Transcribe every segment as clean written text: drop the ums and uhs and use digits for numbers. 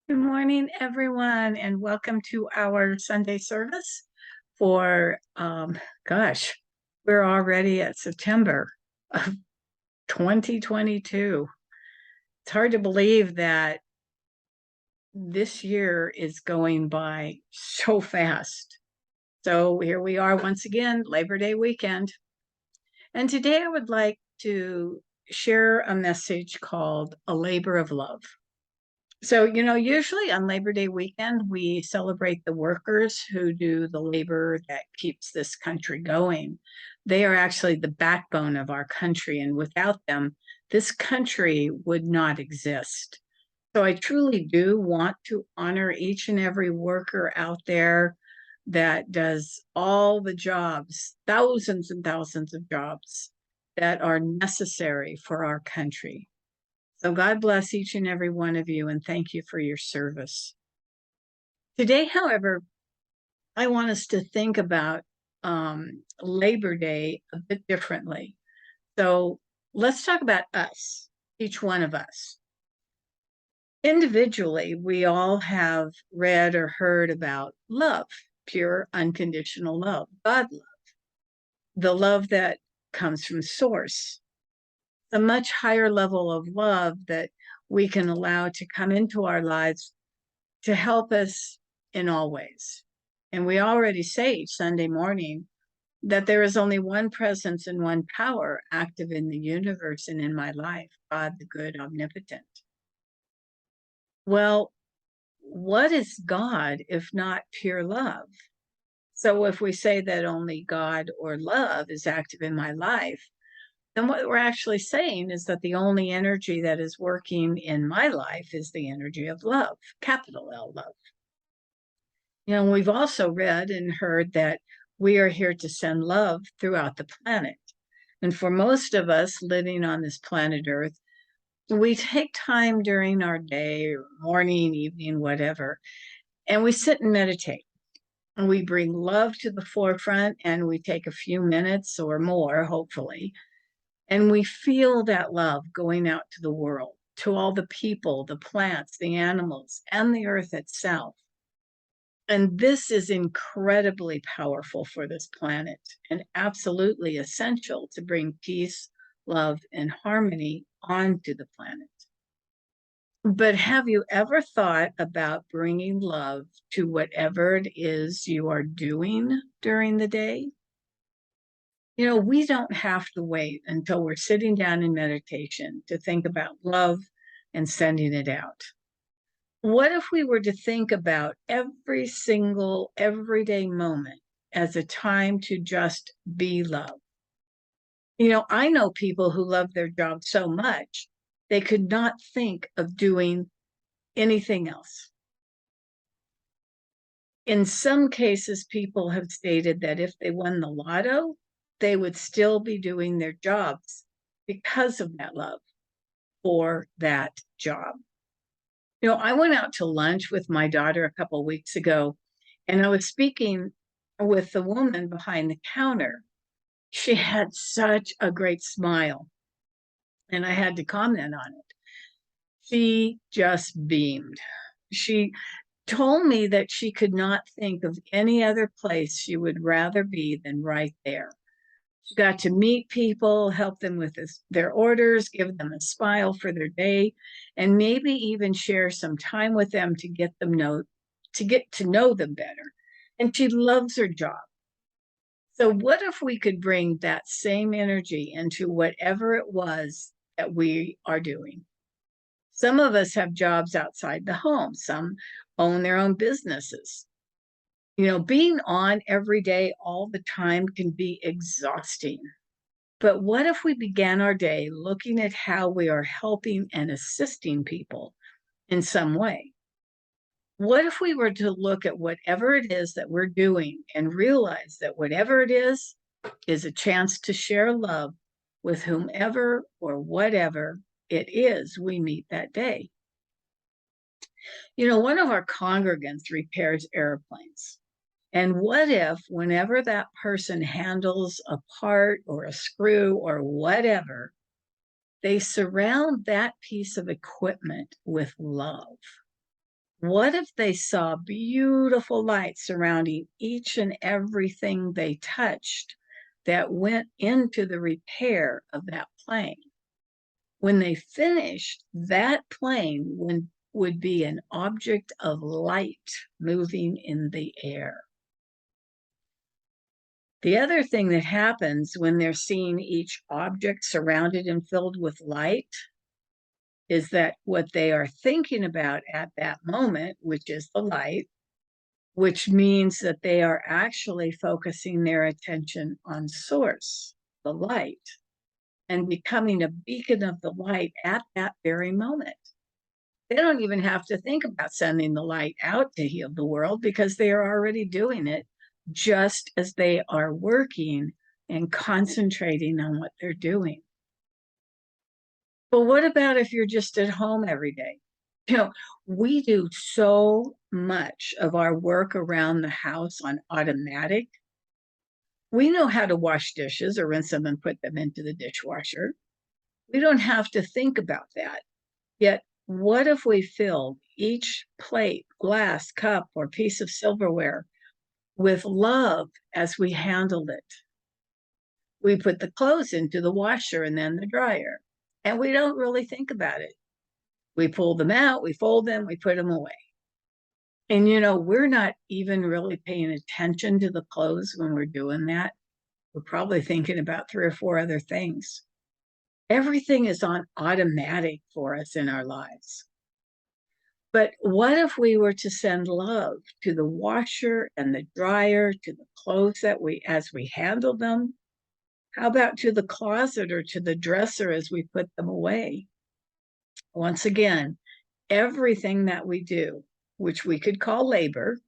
Good morning, everyone, and welcome to our Sunday service for, gosh, we're already at September of 2022. It's hard to believe that this year is going by so fast. So here we are once again, Labor Day weekend. And today I would like to share a message called A Labor of Love. So, usually on Labor Day weekend, we celebrate the workers who do the labor that keeps this country going. They are actually the backbone of our country, and without them, this country would not exist. So, I truly do want to honor each and every worker out there that does all the jobs, thousands and thousands of jobs that are necessary for our country. So God bless each and every one of you, and thank you for your service. Today, however, I want us to think about Labor Day a bit differently. So let's talk about us, each one of us. Individually, we all have read or heard about love, pure, unconditional love, God love, the love that comes from Source, a much higher level of love that we can allow to come into our lives to help us in all ways. And we already say each Sunday morning that there is only one presence and one power active in the universe and in my life, God, the good, omnipotent. Well, what is God if not pure love? So if we say that only God or love is active in my life, then what we're actually saying is that the only energy that is working in my life is the energy of love, capital L love. We've also read and heard that we are here to send love throughout the planet. And for most of us living on this planet Earth, we take time during our day, or morning, evening, whatever, and we sit and meditate. And we bring love to the forefront and we take a few minutes or more, hopefully, and we feel that love going out to the world, to all the people, the plants, the animals, and the earth itself. And this is incredibly powerful for this planet and absolutely essential to bring peace, love, and harmony onto the planet. But have you ever thought about bringing love to whatever it is you are doing during the day? We don't have to wait until we're sitting down in meditation to think about love and sending it out. What if we were to think about every single everyday moment as a time to just be love? I know people who love their job so much, they could not think of doing anything else. In some cases, people have stated that if they won the lotto, they would still be doing their jobs because of that love for that job. I went out to lunch with my daughter a couple of weeks ago, and I was speaking with the woman behind the counter. She had such a great smile, and I had to comment on it. She just beamed. She told me that she could not think of any other place she would rather be than right there. She got to meet people, help them with their orders, give them a smile for their day, and maybe even share some time with them to get to know them better. And she loves her job. So what if we could bring that same energy into whatever it was that we are doing? Some of us have jobs outside the home. Some own their own businesses. Being on every day all the time can be exhausting. But what if we began our day looking at how we are helping and assisting people in some way? What if we were to look at whatever it is that we're doing and realize that whatever it is a chance to share love with whomever or whatever it is we meet that day? One of our congregants repairs airplanes. And what if, whenever that person handles a part or a screw or whatever, they surround that piece of equipment with love? What if they saw beautiful light surrounding each and everything they touched that went into the repair of that plane? When they finished, that plane would be an object of light moving in the air. The other thing that happens when they're seeing each object surrounded and filled with light is that what they are thinking about at that moment, which is the light, which means that they are actually focusing their attention on source, the light, and becoming a beacon of the light at that very moment. They don't even have to think about sending the light out to heal the world because they are already doing it just as they are working and concentrating on what they're doing. But what about if you're just at home every day? We do so much of our work around the house on automatic. We know how to wash dishes or rinse them and put them into the dishwasher. We don't have to think about that. Yet, what if we filled each plate, glass, cup, or piece of silverware with love as we handled it? We put the clothes into the washer and then the dryer, and we don't really think about it. We pull them out, we fold them, we put them away. And we're not even really paying attention to the clothes when we're doing that. We're probably thinking about 3 or 4 other things. Everything is on automatic for us in our lives. But what if we were to send love to the washer and the dryer, to the clothes as we handle them? How about to the closet or to the dresser as we put them away? Once again, everything that we do, which we could call labor,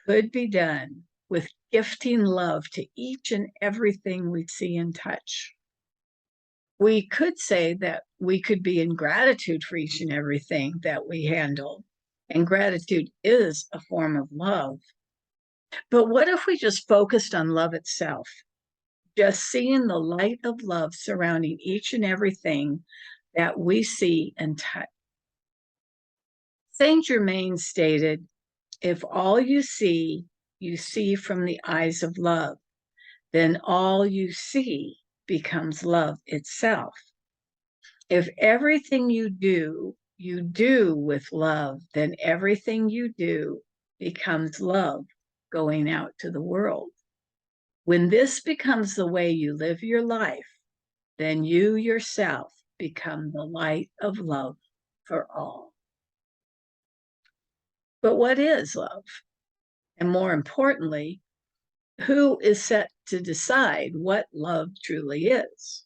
could be done with gifting love to each and everything we see and touch. We could say that we could be in gratitude for each and everything that we handle, and gratitude is a form of love. But what if we just focused on love itself, just seeing the light of love surrounding each and everything that we see and touch? Saint Germain stated, if all you see from the eyes of love, then all you see becomes love itself. If everything you do with love, then everything you do becomes love going out to the world. When this becomes the way you live your life, then you yourself become the light of love for all. But what is love? And more importantly, who is set to decide what love truly is?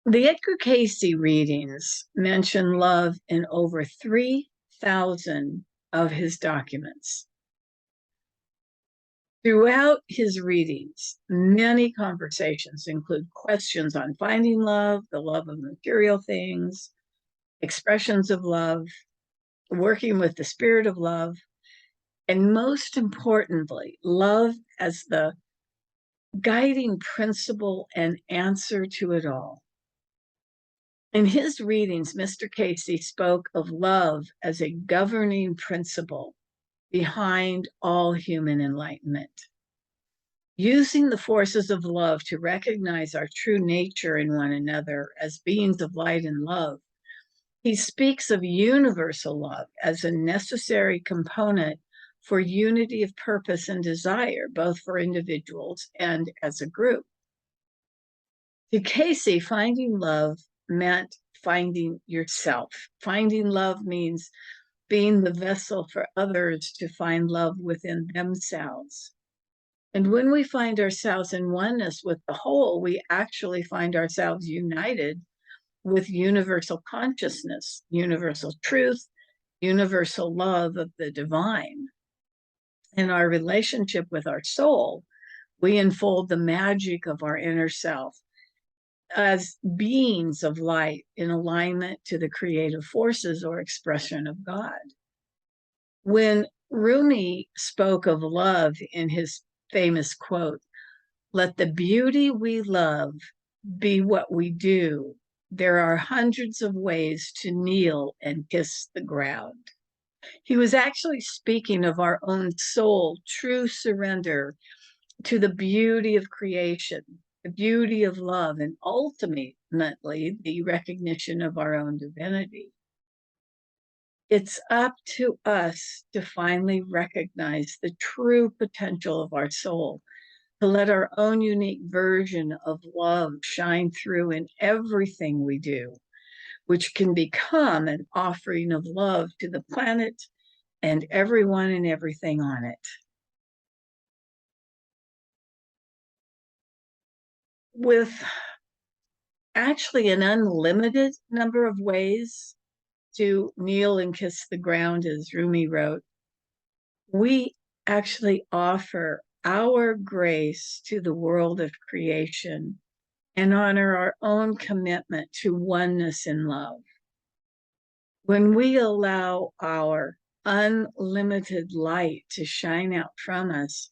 The Edgar Cayce readings mention love in over 3,000 of his documents. Throughout his readings, many conversations include questions on finding love, the love of material things, expressions of love, working with the spirit of love, and most importantly, love as the guiding principle and answer to it all. In his readings, Mr. Cayce spoke of love as a governing principle behind all human enlightenment. Using the forces of love to recognize our true nature in one another as beings of light and love, he speaks of universal love as a necessary component for unity of purpose and desire, both for individuals and as a group. To Cayce, finding love meant finding yourself. Finding love means being the vessel for others to find love within themselves. And when we find ourselves in oneness with the whole, we actually find ourselves united with universal consciousness, universal truth, universal love of the divine. In our relationship with our soul, we unfold the magic of our inner self as beings of light in alignment to the creative forces or expression of God. When Rumi spoke of love in his famous quote, "Let the beauty we love be what we do. There are hundreds of ways to kneel and kiss the ground." He was actually speaking of our own soul, true surrender to the beauty of creation, the beauty of love, and ultimately the recognition of our own divinity. It's up to us to finally recognize the true potential of our soul, to let our own unique version of love shine through in everything we do, which can become an offering of love to the planet and everyone and everything on it. With actually an unlimited number of ways to kneel and kiss the ground, as Rumi wrote, we actually offer our grace to the world of creation and honor our own commitment to oneness in love. When we allow our unlimited light to shine out from us,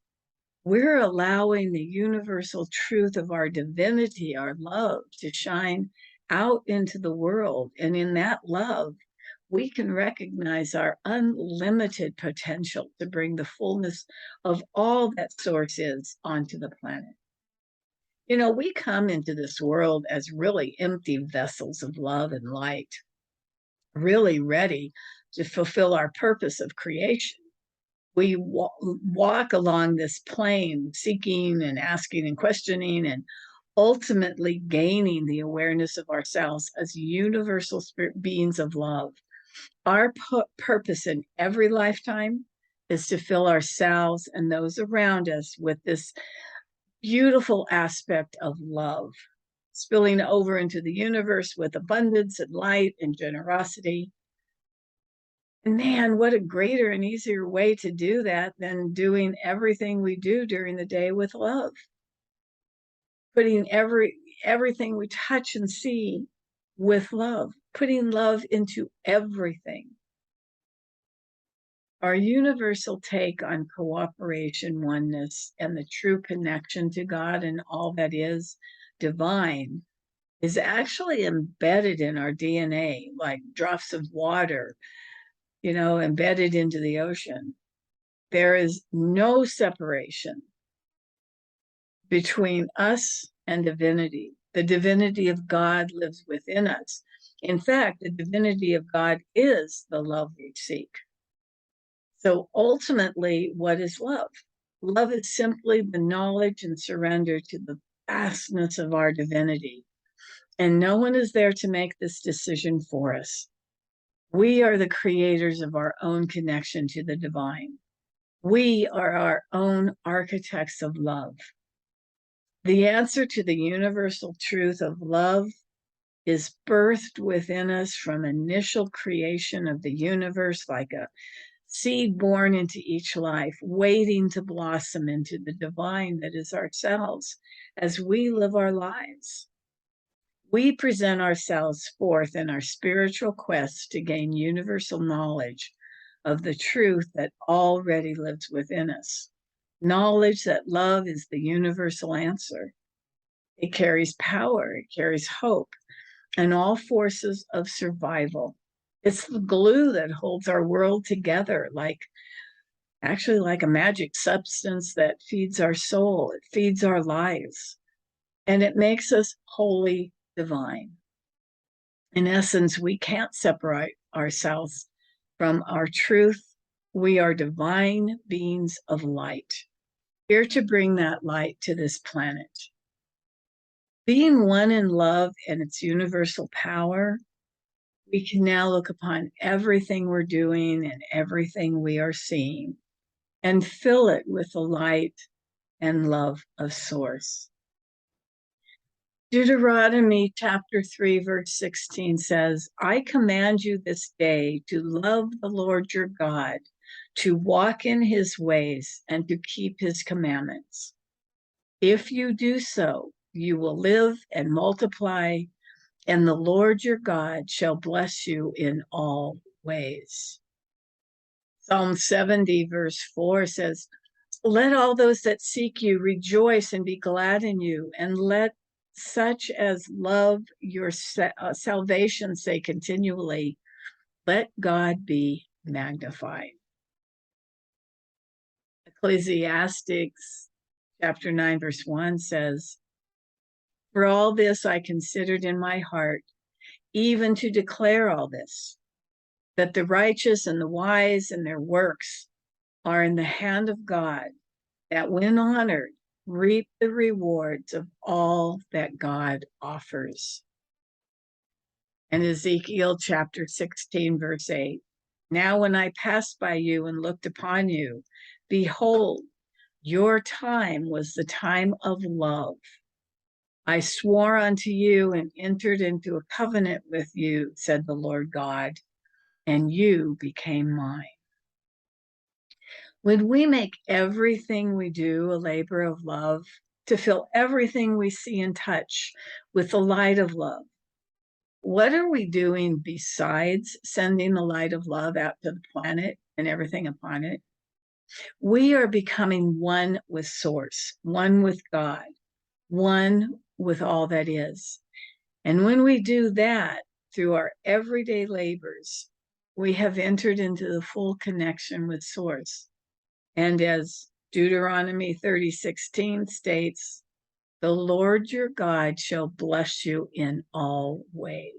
we're allowing the universal truth of our divinity, our love, to shine out into the world. And in that love, we can recognize our unlimited potential to bring the fullness of all that Source is onto the planet. You know, we come into this world as really empty vessels of love and light, really ready to fulfill our purpose of creation. We walk along this plane, seeking and asking and questioning, and ultimately gaining the awareness of ourselves as universal spirit beings of love. Our purpose in every lifetime is to fill ourselves and those around us with this beautiful aspect of love, spilling over into the universe with abundance and light and generosity. And man, what a greater and easier way to do that than doing everything we do during the day with love. Putting everything we touch and see with love, putting love into everything. Our universal take on cooperation, oneness, and the true connection to God and all that is divine is actually embedded in our DNA, like drops of water, you know, embedded into the ocean. There is no separation between us and divinity. The divinity of God lives within us. In fact, the divinity of God is the love we seek. So ultimately, what is love? Love is simply the knowledge and surrender to the vastness of our divinity. And no one is there to make this decision for us. We are the creators of our own connection to the divine. We are our own architects of love. The answer to the universal truth of love is birthed within us from initial creation of the universe, like a seed born into each life, waiting to blossom into the divine that is ourselves as we live our lives. We present ourselves forth in our spiritual quest to gain universal knowledge of the truth that already lives within us. Knowledge that love is the universal answer. It carries power, it carries hope, and all forces of survival. It's the glue that holds our world together, like a magic substance that feeds our soul, it feeds our lives, and it makes us wholly divine. In essence, we can't separate ourselves from our truth. We are divine beings of light, here to bring that light to this planet. Being one in love and its universal power, we can now look upon everything we're doing and everything we are seeing and fill it with the light and love of Source. Deuteronomy chapter 3, verse 16 says, I command you this day to love the Lord your God, to walk in his ways, and to keep his commandments. If you do so, you will live and multiply, and the Lord your God shall bless you in all ways. Psalm 70, verse 4 says, let all those that seek you rejoice and be glad in you, and let such as love your salvation say continually, let God be magnified. Ecclesiastes chapter 9, verse 1 says, "For all this I considered in my heart, even to declare all this, that the righteous and the wise and their works are in the hand of God, that when honored, reap the rewards of all that God offers." And Ezekiel chapter 16, verse 8, "Now when I passed by you and looked upon you, behold, your time was the time of love. I swore unto you and entered into a covenant with you, said the Lord God, and you became mine." When we make everything we do a labor of love, to fill everything we see and touch with the light of love, what are we doing besides sending the light of love out to the planet and everything upon it? We are becoming one with Source, one with God, one with all that is. And when we do that through our everyday labors, we have entered into the full connection with Source. And as Deuteronomy 30:16 states, "The Lord your God shall bless you in all ways."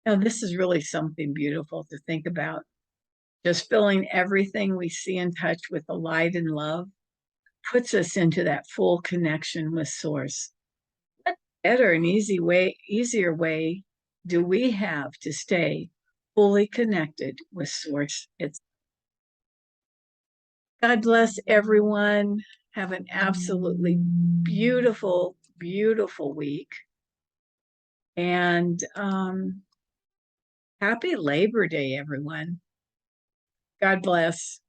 Now, this is really something beautiful to think about. Just filling everything we see and touch with the light and love puts us into that full connection with Source. What better and easier way do we have to stay fully connected with Source? God bless everyone. Have an absolutely beautiful, beautiful week. And happy Labor Day, everyone. God bless.